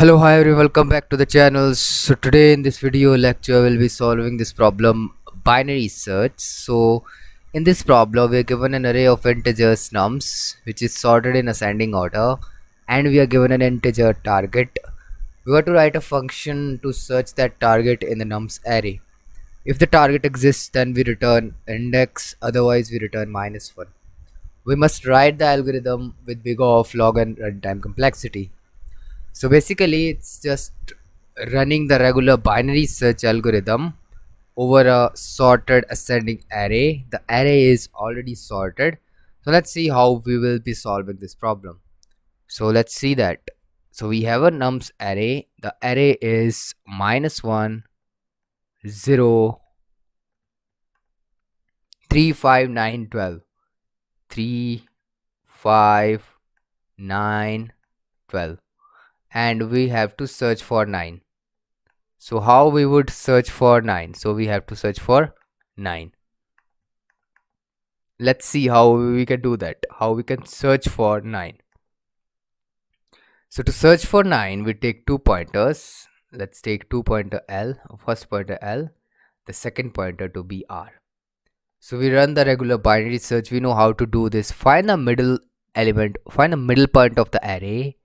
Hello, hi everyone, welcome back to the channel. So today in this video lecture we'll be solving this problem, binary search. So in this problem we are given an array of integers nums which is sorted in ascending order, and we are given an integer target. We have to write a function to search that target in the nums array. If the target exists, then we return index, otherwise we return -1. We must write the algorithm with big O of log and runtime complexity. So basically, it's just running the regular binary search algorithm over a sorted ascending array. The array is already sorted. So let's see how we will be solving this problem. So let's see that. So we have a nums array. The array is -1, 0, 3, 5, 9, 12. 3, 5, 9, 12. And we have to search for 9. So how we would search for 9? So we have to search for 9. Let's see how we can do that. How we can search for 9. So to search for 9, we take two pointers. Let's take two pointer L, first pointer L, the second pointer to be R. So we run the regular binary search. We know how to do this. Find the middle element, find the middle point of the array.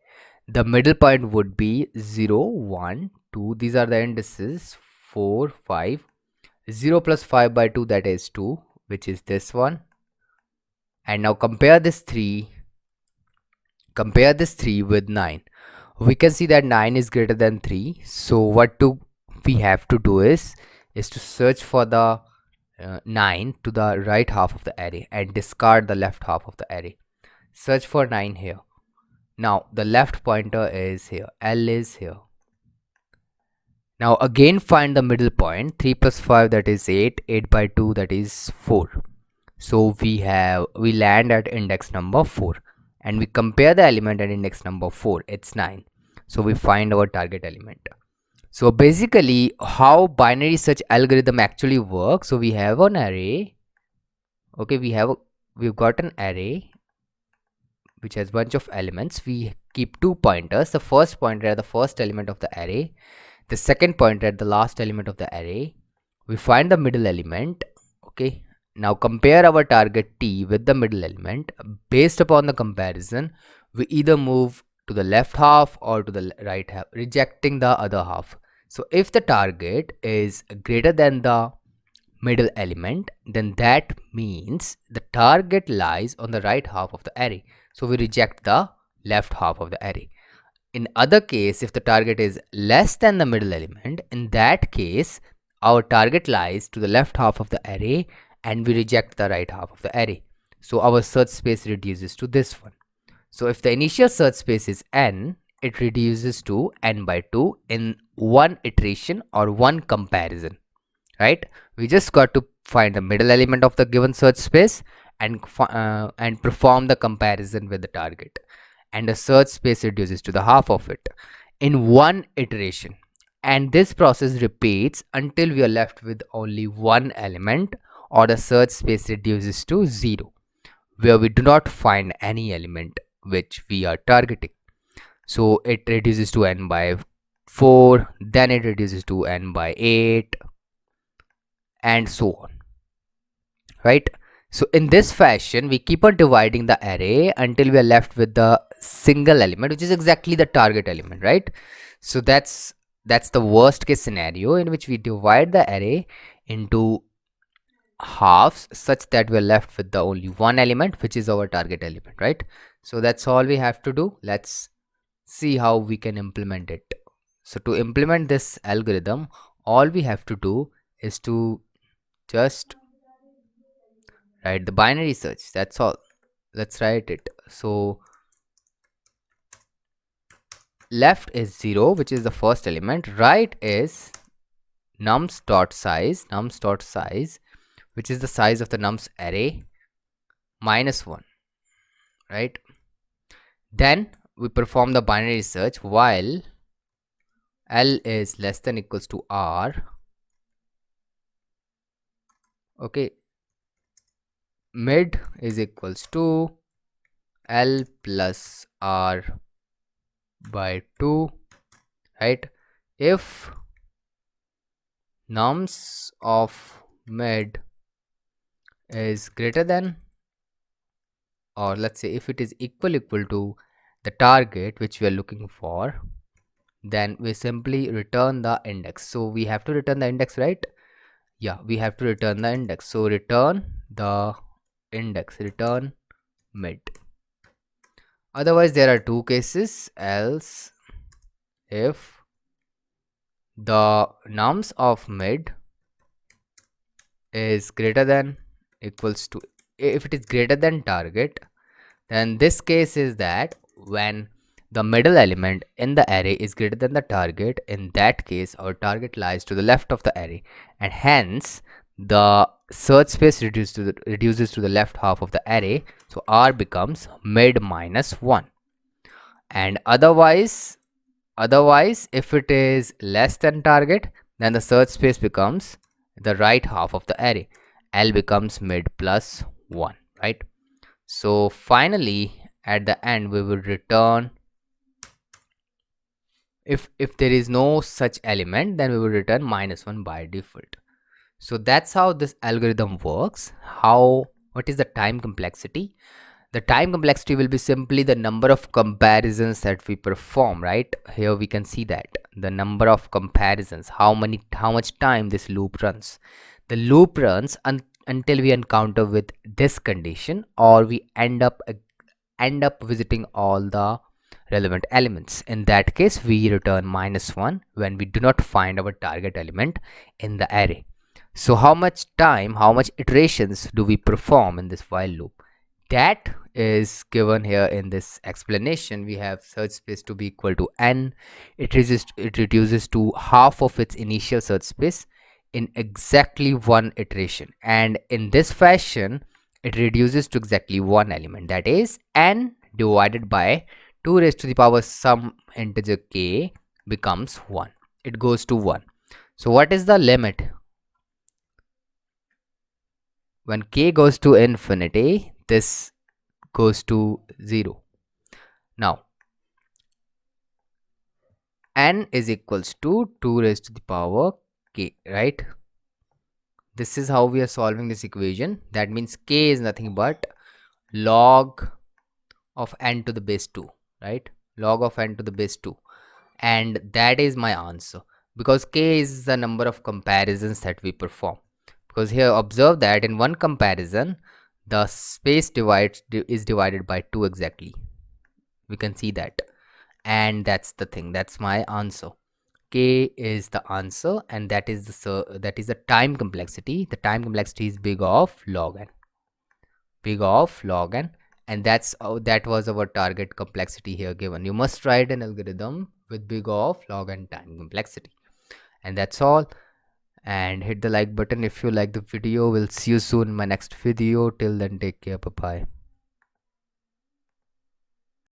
The middle point would be 0, 1, 2. These are the indices 4, 5. 0 plus 5 by 2, that is 2, which is this one. And now compare this 3 with 9. We can see that 9 is greater than 3. So what do we have to do is to search for the 9 to the right half of the array and discard the left half of the array. Search for 9 here. Now the left pointer is here, L is here. Now again find the middle point. 3 plus 5, that is 8. 8 by 2, that is 4. So we land at index number 4, and we compare the element at index number 4. It's 9. So we find our target element. So basically how binary search algorithm actually works. So we have an array. Okay, we've got an array which has bunch of elements. We keep two pointers. The first pointer at the first element of the array, the second pointer at the last element of the array. We find the middle element. Okay, now compare our target T with the middle element. Based upon the comparison, we either move to the left half or to the right half, rejecting the other half. So if the target is greater than the middle element, then that means the target lies on the right half of the array. So we reject the left half of the array. In other case, if the target is less than the middle element, in that case, our target lies to the left half of the array and we reject the right half of the array. So our search space reduces to this one. So if the initial search space is n, it reduces to n by 2 in one iteration or one comparison, right? We just got to find the middle element of the given search space and perform the comparison with the target, and the search space reduces to the half of it in one iteration. And this process repeats until we are left with only one element, or the search space reduces to 0, where we do not find any element which we are targeting. So it reduces to n by 4, then it reduces to n by 8, and so on, right? So in this fashion, we keep on dividing the array until we are left with the single element, which is exactly the target element, right? So that's the worst case scenario, in which we divide the array into halves such that we're left with the only one element, which is our target element, right? So that's all we have to do. Let's see how we can implement it. So to implement this algorithm, all we have to do is to just write the binary search. That's all. Let's write it. So left is 0, which is the first element. Right is nums dot size, which is the size of the nums array, -1, right? Then we perform the binary search while L is less than equals to R. Okay, mid is equals to L plus R by 2, right? If nums of mid is greater than, or let's say if it is equal to the target which we are looking for, then we simply return the index. So we have to return the index, right? Yeah, we have to return the index. So return the index, return mid. Otherwise there are two cases. Else if the nums of mid is greater than equals to, if it is greater than target, then this case is that when the middle element in the array is greater than the target, in that case our target lies to the left of the array, and hence the search space reduces to the left half of the array. So R becomes mid minus 1. And otherwise if it is less than target, then the search space becomes the right half of the array. L becomes mid plus 1, right? So finally at the end we will return, if there is no such element, then we will return minus 1 by default. So that's how this algorithm works. What is the time complexity? The time complexity will be simply the number of comparisons that we perform, right? Here we can see that the number of comparisons, how much time this loop runs. The loop runs until we encounter with this condition, or we end up visiting all the relevant elements. In that case we return minus 1 when we do not find our target element in the array. So how much time, how much iterations do we perform in this while loop? That is given here in this explanation. We have search space to be equal to n. It reduces to half of its initial search space in exactly one iteration, and in this fashion it reduces to exactly one element, that is n divided by 2 raised to the power some integer k becomes 1. It goes to 1. So what is the limit? When k goes to infinity, this goes to 0. Now n is equals to 2 raised to the power k, right? This is how we are solving this equation. That means k is nothing but log of n to the base 2, right? Log of n to the base 2. And that is my answer, because k is the number of comparisons that we perform. Because here observe that in one comparison the space is divided by 2 exactly. We can see that, and that's the thing. That's my answer. K is the answer, and that is the time complexity. The time complexity is big of log n, big of log n, and that was our target complexity here given. You must write an algorithm with big of log n time complexity, and that's all. And hit the like button if you like the video. We'll see you soon in my next video. Till then, take care. Bye bye.